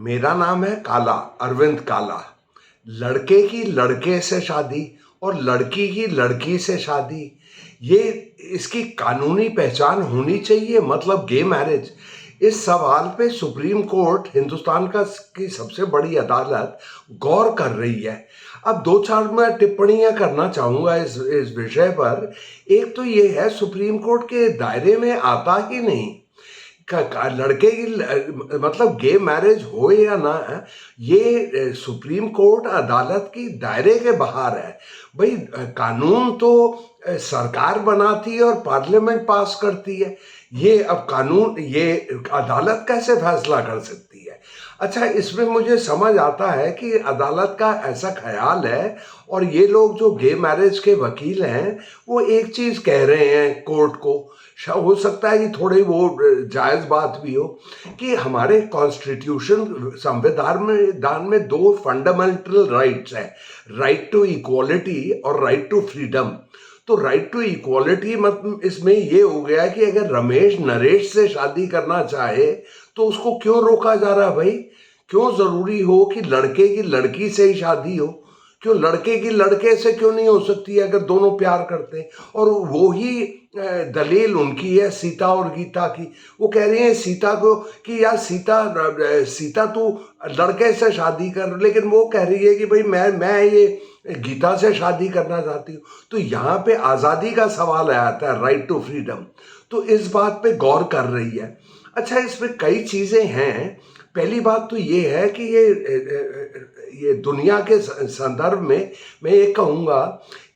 मेरा नाम है काला, अरविंद काला। लड़के की लड़के से शादी और लड़की की लड़की से शादी, ये इसकी कानूनी पहचान होनी चाहिए, मतलब गे मैरिज। इस सवाल पे सुप्रीम कोर्ट, हिंदुस्तान की सबसे बड़ी अदालत, गौर कर रही है। अब दो चार मैं टिप्पणियां करना चाहूंगा इस विषय पर। एक तो ये है, सुप्रीम कोर्ट के दायरे में आता ही नहीं लड़के की मतलब गे मैरिज हो या ना, ये सुप्रीम कोर्ट अदालत की दायरे के बाहर है। भाई, कानून तो सरकार बनाती है और पार्लियामेंट पास करती है। ये अब कानून, ये अदालत कैसे फैसला कर सकती है? अच्छा, इसमें मुझे समझ आता है कि अदालत का ऐसा ख्याल है, और ये लोग जो गे मैरिज के वकील हैं वो एक चीज कह रहे हैं कोर्ट को, हो सकता है कि थोड़ी वो जायज बात भी हो, कि हमारे कॉन्स्टिट्यूशन, संविधान में दो फंडामेंटल राइट्स हैं, राइट टू इक्वालिटी और राइट टू फ्रीडम। तो राइट टू इक्वालिटी मतलब इसमें ये हो गया कि अगर रमेश नरेश से शादी करना चाहे तो उसको क्यों रोका जा रहा है? भाई, क्यों जरूरी हो कि लड़के की लड़की से ही शादी हो? क्यों लड़के की लड़के से क्यों नहीं हो सकती है, अगर दोनों प्यार करते हैं? और वो ही दलील उनकी है सीता और गीता की। वो कह रही है सीता को कि यार सीता तू लड़के से शादी कर, लेकिन वो कह रही है कि भाई मैं ये गीता से शादी करना चाहती हूँ। तो यहाँ पे आज़ादी का सवाल आता है, राइट टू फ्रीडम। तो इस बात पे गौर कर रही है। अच्छा, इसमें कई चीज़ें हैं। पहली बात तो ये है कि ये दुनिया के संदर्भ में मैं ये कहूँगा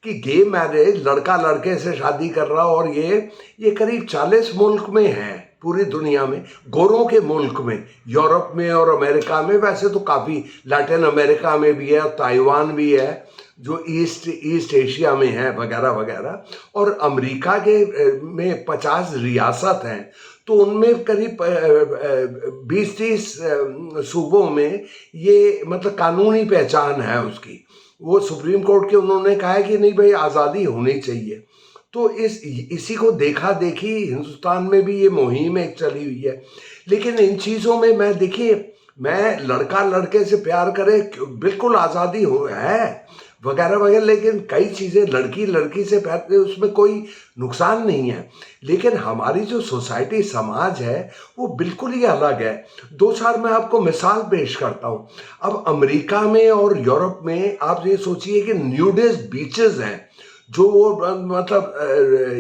कि गे मैरिज, लड़का लड़के से शादी कर रहा, और ये करीब 40 मुल्क में है पूरी दुनिया में, गोरों के मुल्क में, यूरोप में और अमेरिका में। वैसे तो काफ़ी लैटिन अमेरिका में भी है, ताइवान भी है जो ईस्ट एशिया में है, वगैरह वगैरह। और अमेरिका के में 50 रियासत हैं, तो उनमें करीब 20-30 सूबों में ये मतलब कानूनी पहचान है उसकी। वो सुप्रीम कोर्ट के उन्होंने कहा है कि नहीं भाई, आज़ादी होनी चाहिए। तो इसी को देखा देखी हिंदुस्तान में भी ये मुहिम एक चली हुई है। लेकिन इन चीज़ों में देखिए, मैं लड़का लड़के से प्यार करे, बिल्कुल आज़ादी है वगैरह वगैरह, लेकिन कई चीज़ें लड़की लड़की से प्यार करे, उसमें कोई नुकसान नहीं है। लेकिन हमारी जो सोसाइटी, समाज है, वो बिल्कुल ही अलग है। दो चार मैं आपको मिसाल पेश करता हूँ। अब अमेरिका में और यूरोप में आप ये सोचिए कि न्यूडिस्ट बीचेस हैं, जो वो मतलब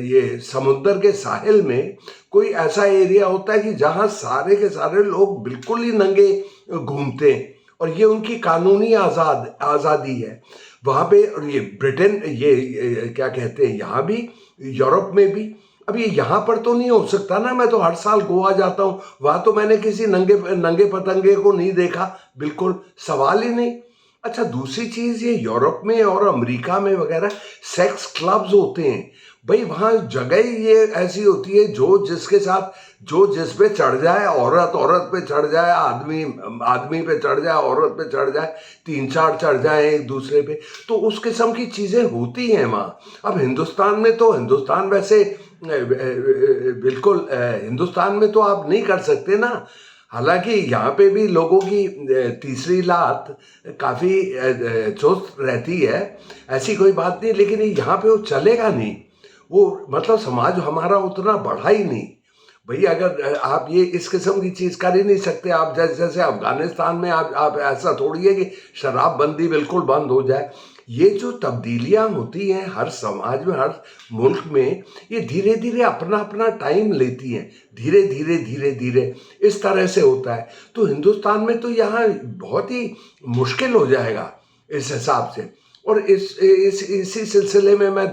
ये समुद्र के साहिल में कोई ऐसा एरिया होता है कि जहाँ सारे के सारे लोग बिल्कुल ही नंगे घूमते हैं, और ये उनकी कानूनी आज़ादी है वहाँ पे। और ये ब्रिटेन, ये क्या कहते हैं, यहाँ भी, यूरोप में भी। अब ये यहाँ पर तो नहीं हो सकता ना। मैं तो हर साल गोवा जाता हूँ, वहाँ तो मैंने किसी नंगे पतंगे को नहीं देखा, बिल्कुल सवाल ही नहीं। अच्छा, दूसरी चीज़, ये यूरोप में और अमेरिका में वगैरह सेक्स क्लब्स होते हैं। भाई, वहाँ जगह ही ये ऐसी होती है, जो जिसके साथ, जो जिस पे चढ़ जाए, औरत औरत पे चढ़ जाए, आदमी आदमी पे चढ़ जाए, औरत पे चढ़ जाए, 3-4 चढ़ जाए एक दूसरे पे, तो उस किस्म की चीज़ें होती हैं वहाँ। अब हिंदुस्तान में तो, हिंदुस्तान वैसे बिल्कुल, हिंदुस्तान में तो आप नहीं कर सकते ना। हालांकि यहाँ पे भी लोगों की तीसरी लात काफ़ी चुस्त रहती है, ऐसी कोई बात नहीं, लेकिन यहाँ पे वो चलेगा नहीं। वो मतलब समाज हमारा उतना बढ़ा ही नहीं। भैया, अगर आप ये इस किस्म की चीज़ कर ही नहीं सकते, आप जैसे अफगानिस्तान में आप ऐसा थोड़ी है कि शराबबंदी बिल्कुल बंद हो जाए। ये जो तब्दीलियां होती हैं हर समाज में, हर मुल्क में, ये धीरे धीरे अपना अपना टाइम लेती हैं, धीरे धीरे धीरे धीरे इस तरह से होता है। तो हिंदुस्तान में तो यहाँ बहुत ही मुश्किल हो जाएगा इस हिसाब से। और इसी सिलसिले में मैं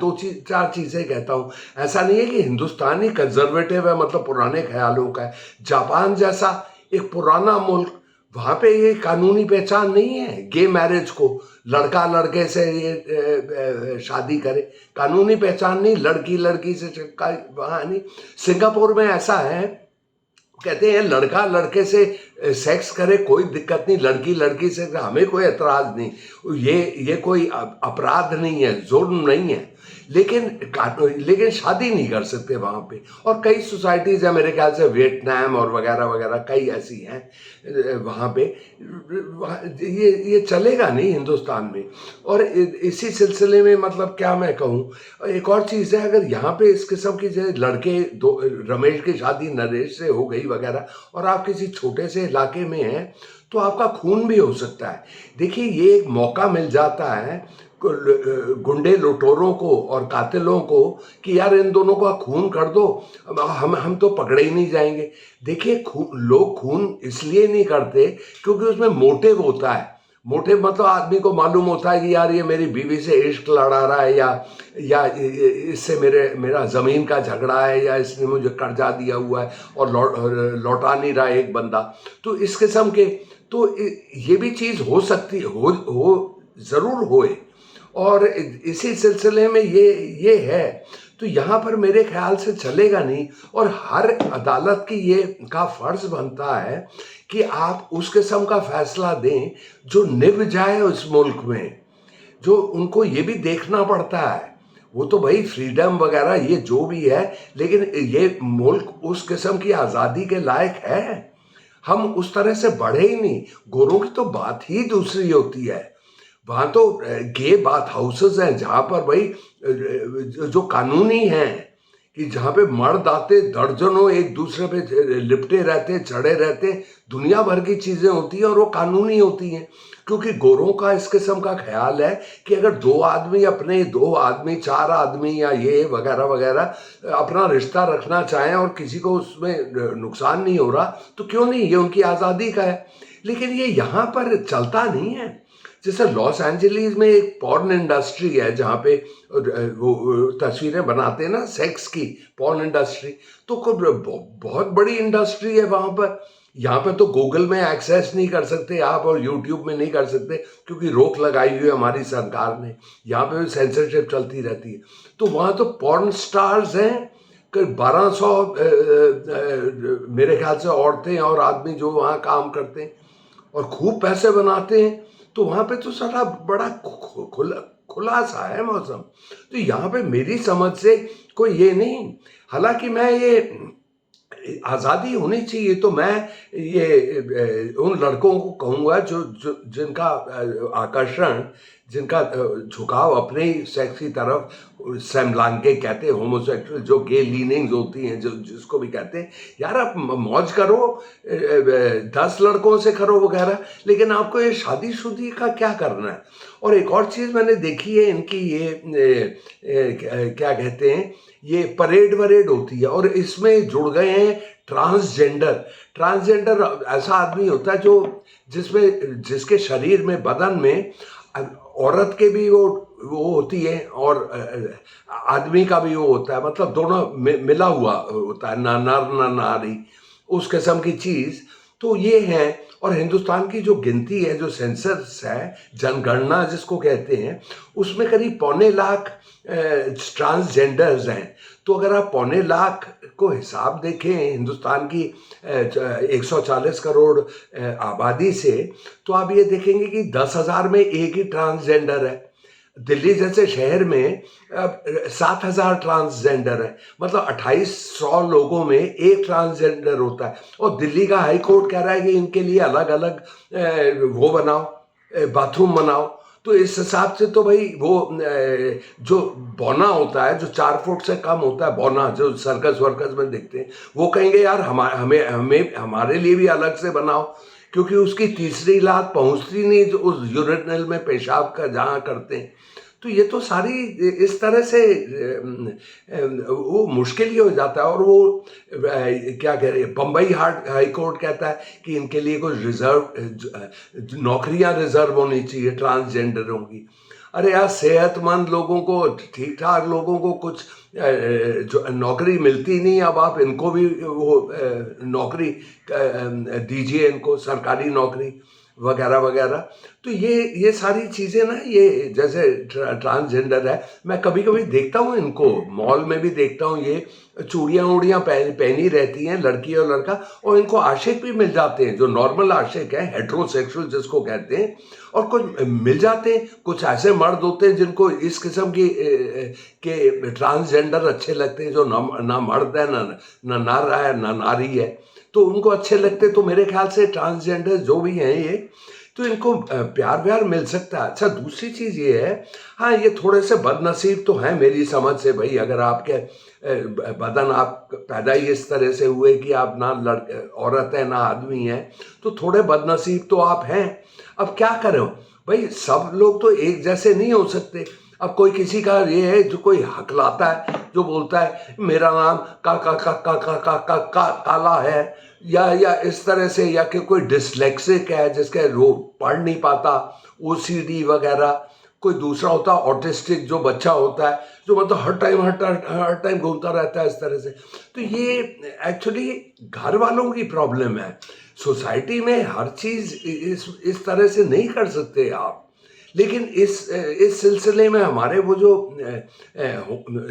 चार चीज़ें कहता हूँ। ऐसा नहीं है कि हिंदुस्तान ही कंजर्वेटिव है, मतलब पुराने ख्यालों का है। जापान जैसा एक पुराना मुल्क, वहाँ पे ये कानूनी पहचान नहीं है गे मैरिज को, लड़का लड़के से ये शादी करे, कानूनी पहचान नहीं, लड़की लड़की से वहाँ नहीं। सिंगापुर में ऐसा है, कहते हैं लड़का लड़के से सेक्स करे कोई दिक्कत नहीं, लड़की लड़की से, हमें कोई एतराज़ नहीं, ये कोई अपराध नहीं है, जुर्म नहीं है। लेकिन शादी नहीं कर सकते वहाँ पे। और कई सोसाइटीज़ हैं मेरे ख्याल से, वियतनाम और वगैरह वगैरह कई ऐसी हैं वहाँ पे। ये चलेगा नहीं हिंदुस्तान में। और इसी सिलसिले में मतलब क्या मैं कहूँ, एक और चीज़ है, अगर यहाँ पे इस किस्म की जो लड़के दो, रमेश की शादी नरेश से हो गई वगैरह, और आप किसी छोटे से इलाके में हैं, तो आपका खून भी हो सकता है। देखिए, ये एक मौका मिल जाता है गुंडे लुटेरों को और कातिलों को कि यार इन दोनों का खून कर दो, हम तो पकड़े ही नहीं जाएंगे। देखिए, लोग खून इसलिए नहीं करते क्योंकि उसमें मोटिव होता है। मोटिव मतलब आदमी को मालूम होता है कि यार ये मेरी बीवी से इश्क लड़ा रहा है, या इससे मेरा ज़मीन का झगड़ा है, या इसने मुझे कर्जा दिया हुआ है और लौटा नहीं रहा है एक बंदा। तो इस किस्म के, तो ये भी चीज़ हो सकती हो ज़रूर होए। और इसी सिलसिले में ये है। तो यहाँ पर मेरे ख्याल से चलेगा नहीं। और हर अदालत की ये का फर्ज बनता है कि आप उस किस्म का फैसला दें जो निभ जाए उस मुल्क में। जो उनको ये भी देखना पड़ता है, वो तो भाई फ्रीडम वगैरह ये जो भी है, लेकिन ये मुल्क उस किस्म की आज़ादी के लायक है। हम उस तरह से बढ़े ही नहीं। गोरों की तो बात ही दूसरी होती है। वहाँ तो गे बाथ हाउसेस हैं जहाँ पर भाई जो कानूनी हैं, कि जहाँ पे मर्द आते दर्जनों एक दूसरे पे लिपटे रहते, चढ़े रहते, दुनिया भर की चीज़ें होती हैं और वो कानूनी होती हैं। क्योंकि गोरों का इस किस्म का ख्याल है कि अगर दो आदमी, चार आदमी या ये वगैरह वगैरह अपना रिश्ता रखना चाहें और किसी को उसमें नुकसान नहीं हो रहा, तो क्यों नहीं, ये उनकी आज़ादी का है। लेकिन ये यहाँ पर चलता नहीं है। जैसे लॉस एंजलिस में एक पॉर्न इंडस्ट्री है जहाँ पे वो तस्वीरें बनाते हैं ना सेक्स की, पॉर्न इंडस्ट्री। तो बहुत बड़ी इंडस्ट्री है वहाँ पर। यहाँ पे तो गूगल में एक्सेस नहीं कर सकते आप और यूट्यूब में नहीं कर सकते क्योंकि रोक लगाई हुई है हमारी सरकार ने। यहाँ पे सेंसरशिप चलती रहती है। तो वहाँ तो पॉर्न स्टार्स हैं, करीब 1200 मेरे ख्याल से औरतें और आदमी जो वहाँ काम करते हैं और खूब पैसे बनाते हैं। तो वहाँ पे तो सारा बड़ा खुला सा है मौसम। तो यहाँ पे मेरी समझ से कोई ये नहीं। हालांकि मैं ये आज़ादी होनी चाहिए, तो मैं ये उन लड़कों को कहूँगा जो जिनका आकर्षण, जिनका झुकाव अपने सेक्स की तरफ, समलैंगिक कहते हैं, होमोसेक्सुअल, जो गे लीनिंग्स होती हैं, जो जिसको भी कहते हैं, यार आप मौज करो, 10 लड़कों से करो वगैरह, लेकिन आपको ये शादीशुदी का क्या करना है। और एक और चीज़ मैंने देखी है इनकी, ये क्या कहते हैं, ये परेड वरेड होती है और इसमें जुड़ गए हैं ट्रांसजेंडर ऐसा आदमी होता है जो जिसके शरीर में, बदन में औरत के भी वो होती है और आदमी का भी वो होता है, मतलब दोनों मिला हुआ होता है, ना नर ना नारी, उस किस्म की चीज़। तो ये है। और हिंदुस्तान की जो गिनती है, जो सेंसस है, जनगणना जिसको कहते हैं, उसमें करीब 2.25 लाख ट्रांसजेंडर्स हैं। तो अगर आप 2.25 लाख को हिसाब देखें हिंदुस्तान की 140 करोड़ आबादी से, तो आप ये देखेंगे कि 10,000 में एक ही ट्रांसजेंडर है। दिल्ली जैसे शहर में 7,000 ट्रांसजेंडर है, मतलब 2,800 लोगों में एक ट्रांसजेंडर होता है। और दिल्ली का हाई कोर्ट कह रहा है कि इनके लिए अलग अलग वो बनाओ, बाथरूम बनाओ। तो इस हिसाब से तो भाई वो जो बौना होता है, जो 4 फुट से कम होता है, बौना जो सर्कस वर्कस में देखते हैं, वो कहेंगे यार हमारे लिए भी अलग से बनाओ, क्योंकि उसकी तीसरी लात पहुंचती नहीं जो उस यूरिनल में पेशाब का जहाँ करते हैं। तो ये तो सारी इस तरह से वो मुश्किल ही हो जाता है। और वो क्या कह रहे हैं, बम्बई हाई कोर्ट कहता है कि इनके लिए कुछ रिजर्व नौकरियां रिजर्व होनी चाहिए ट्रांसजेंडरों की। अरे यार, सेहतमंद लोगों को, ठीक ठाक लोगों को कुछ जो नौकरी मिलती नहीं, अब आप इनको भी वो नौकरी दीजिए, इनको सरकारी नौकरी वगैरह वगैरह। तो ये सारी चीज़ें ना, ये जैसे ट्रांसजेंडर है, मैं कभी कभी देखता हूँ इनको, मॉल में भी देखता हूँ, ये चूड़ियाँ उड़ियाँ पहनी रहती हैं लड़की और लड़का, और इनको आशिक भी मिल जाते हैं, जो नॉर्मल आशिक है, हेट्रोसेक्सुअल जिसको कहते हैं, और कुछ मिल जाते हैं, कुछ ऐसे मर्द होते हैं जिनको इस किस्म की के ट्रांसजेंडर अच्छे लगते हैं, जो ना मर्द है, ना नारा है, ना नारी है, तो उनको अच्छे लगते। तो मेरे ख्याल से ट्रांसजेंडर जो भी हैं ये, तो इनको प्यार व्यार मिल सकता है। अच्छा, दूसरी चीज़ ये है, हाँ, ये थोड़े से बदनसीब तो हैं मेरी समझ से भाई। अगर आपके बदन, आप पैदा ही इस तरह से हुए कि आप ना औरत है ना आदमी है, तो थोड़े बदनसीब तो आप हैं। अब क्या करें भाई, सब लोग तो एक जैसे नहीं हो सकते। अब कोई किसी का ये है, जो कोई हकलाता है, जो बोलता है मेरा नाम का काला है, या इस तरह से, या कि कोई डिसलेक्सिक है जिसके रो पढ़ नहीं पाता, ओसीडी वगैरह, कोई दूसरा होता है ऑटिस्टिक जो बच्चा होता है, जो मतलब हर टाइम घूमता रहता है इस तरह से। तो ये एक्चुअली घर वालों की प्रॉब्लम है। सोसाइटी में हर चीज़ इस तरह से नहीं कर सकते आप। लेकिन इस सिलसिले में हमारे वो जो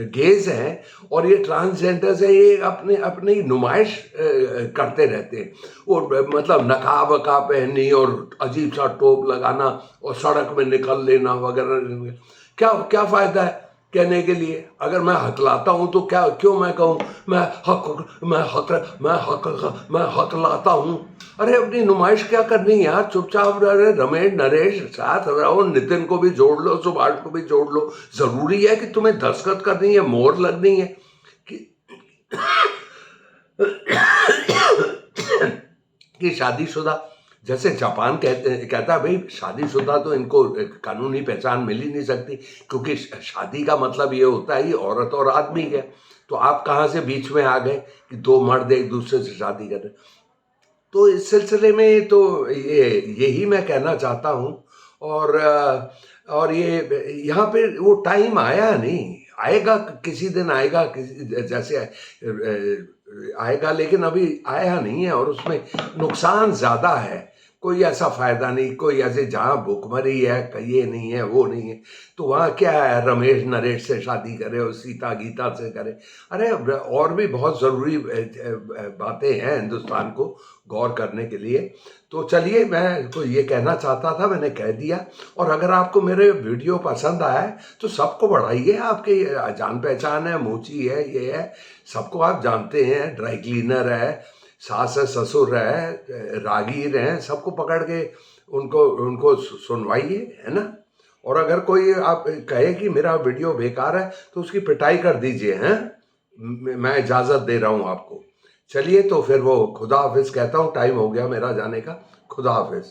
गेज हैं और ये ट्रांसजेंडर्स हैं, ये अपने अपनी नुमाइश करते रहते हैं। और मतलब नकाब वकाब पहननी और अजीब सा टोप लगाना और सड़क में निकल लेना वगैरह। क्या क्या फ़ायदा है कहने के लिए? अगर मैं हकलाता हूँ तो क्या, क्यों मैं कहूँ मैं हकलाता हूँ? अरे अपनी नुमाइश क्या करनी है यार, चुपचाप रहे। रमेश नरेश साथ रहो, नितिन को भी जोड़ लो, सुभाष को भी जोड़ लो। जरूरी है कि तुम्हें दस्तखत करनी है, मोहर लगनी है कि कि शादीशुदा, जैसे जापान कहता है भाई शादीशुदा तो इनको कानूनी पहचान मिल ही नहीं सकती, क्योंकि शादी का मतलब ये होता है ये औरत और आदमी है। तो आप कहाँ से बीच में आ गए कि दो मर्द एक दूसरे से शादी कर रहे? तो इस सिलसिले में तो यही मैं कहना चाहता हूँ। और ये यहाँ पे वो टाइम आया नहीं, आएगा किसी दिन, आएगा किसी जैसे आएगा, लेकिन अभी आया नहीं है, और उसमें नुकसान ज़्यादा है। कोई ऐसा फ़ायदा नहीं, कोई ऐसे जहाँ भुखमरी है, ये नहीं है वो नहीं है, तो वहाँ क्या है, रमेश नरेश से शादी करे और सीता गीता से करे? अरे और भी बहुत ज़रूरी बातें हैं हिंदुस्तान को गौर करने के लिए। तो चलिए, मैं तो ये कहना चाहता था, मैंने कह दिया। और अगर आपको मेरे वीडियो पसंद आया है तो सबको बढ़ाइए। आपके जान पहचान है, मोची है, ये है, सबको आप जानते हैं, ड्राई क्लीनर है, सास है, ससुर है, रागीर हैं, सबको पकड़ के उनको उनको सुनवाइए, है ना। और अगर कोई आप कहे कि मेरा वीडियो बेकार है तो उसकी पिटाई कर दीजिए, हैं। मैं इजाज़त दे रहा हूँ आपको। चलिए, तो फिर वो खुदा हाफिज़ कहता हूँ, टाइम हो गया मेरा जाने का। खुदा हाफिज़।